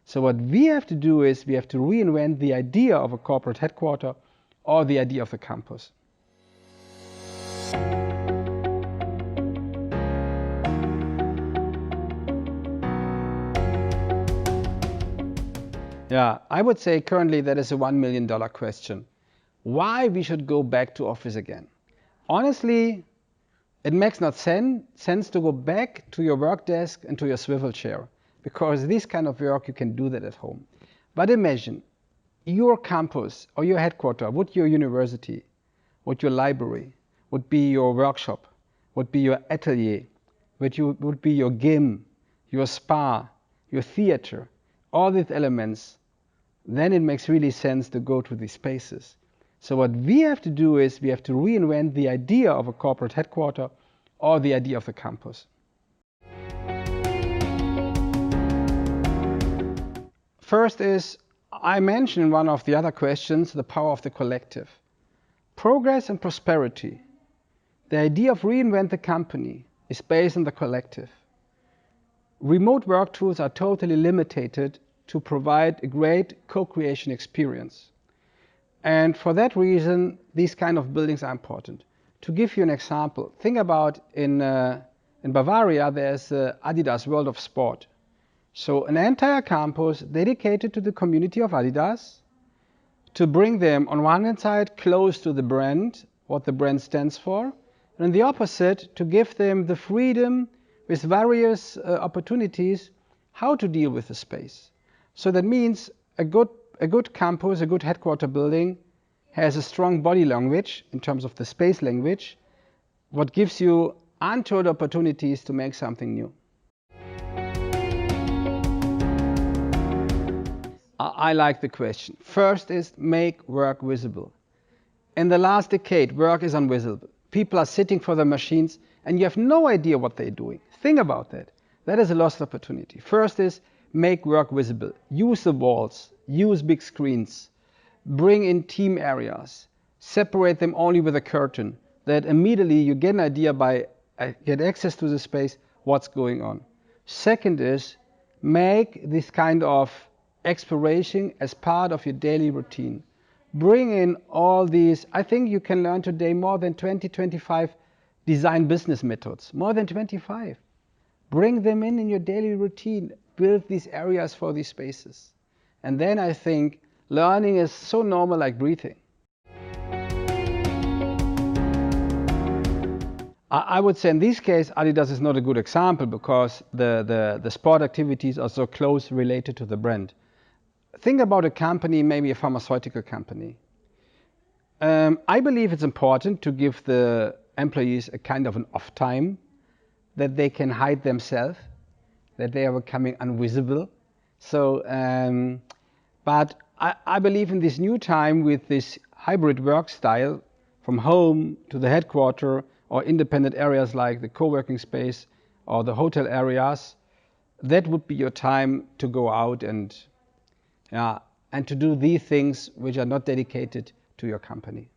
So what we have to do is we have to reinvent the idea of a corporate headquarters or the idea of the campus. Yeah, I would say currently that is a $1 million question. Why we should go back to office again? Honestly, it makes not sense to go back to your work desk and to your swivel chair, because this kind of work you can do that at home. But imagine your campus or your headquarters, would your university, would your library, would be your workshop, would be your atelier, would be your gym, your spa, your theater, all these elements. Then it makes really sense to go to these spaces. So what we have to do is we have to reinvent the idea of a corporate headquarters or the idea of the campus. First is, I mentioned in one of the other questions, the power of the collective. Progress and prosperity. The idea of reinvent the company is based on the collective. Remote work tools are totally limited to provide a great co-creation experience. And for that reason, these kind of buildings are important. To give you an example, think about in Bavaria, there's Adidas World of Sport. So an entire campus dedicated to the community of Adidas, to bring them on one hand side close to the brand, what the brand stands for, and on the opposite, to give them the freedom with various opportunities how to deal with the space. So that means a good campus, a good headquarter building has a strong body language in terms of the space language, what gives you untold opportunities to make something new. I like the question. First is make work visible. In the last decade, work is invisible. People are sitting for their machines and you have no idea what they're doing. Think about that. That is a lost opportunity. First is make work visible. Use the walls, use big screens, bring in team areas, separate them only with a curtain, that immediately you get an idea by get access to the space, what's going on. Second is make this kind of exploration as part of your daily routine. Bring in all these, I think you can learn today more than 25 design business methods, more than 25. Bring them in your daily routine, build these areas for these spaces. And then I think learning is so normal like breathing. I would say in this case, Adidas is not a good example because the sport activities are so close related to the brand. Think about a company, maybe a pharmaceutical company. I believe it's important to give the employees a kind of an off time, that they can hide themselves, that they are becoming invisible. So, but I believe in this new time with this hybrid work style, from home to the headquarters or independent areas like the co-working space or the hotel areas, that would be your time to go out and to do these things which are not dedicated to your company.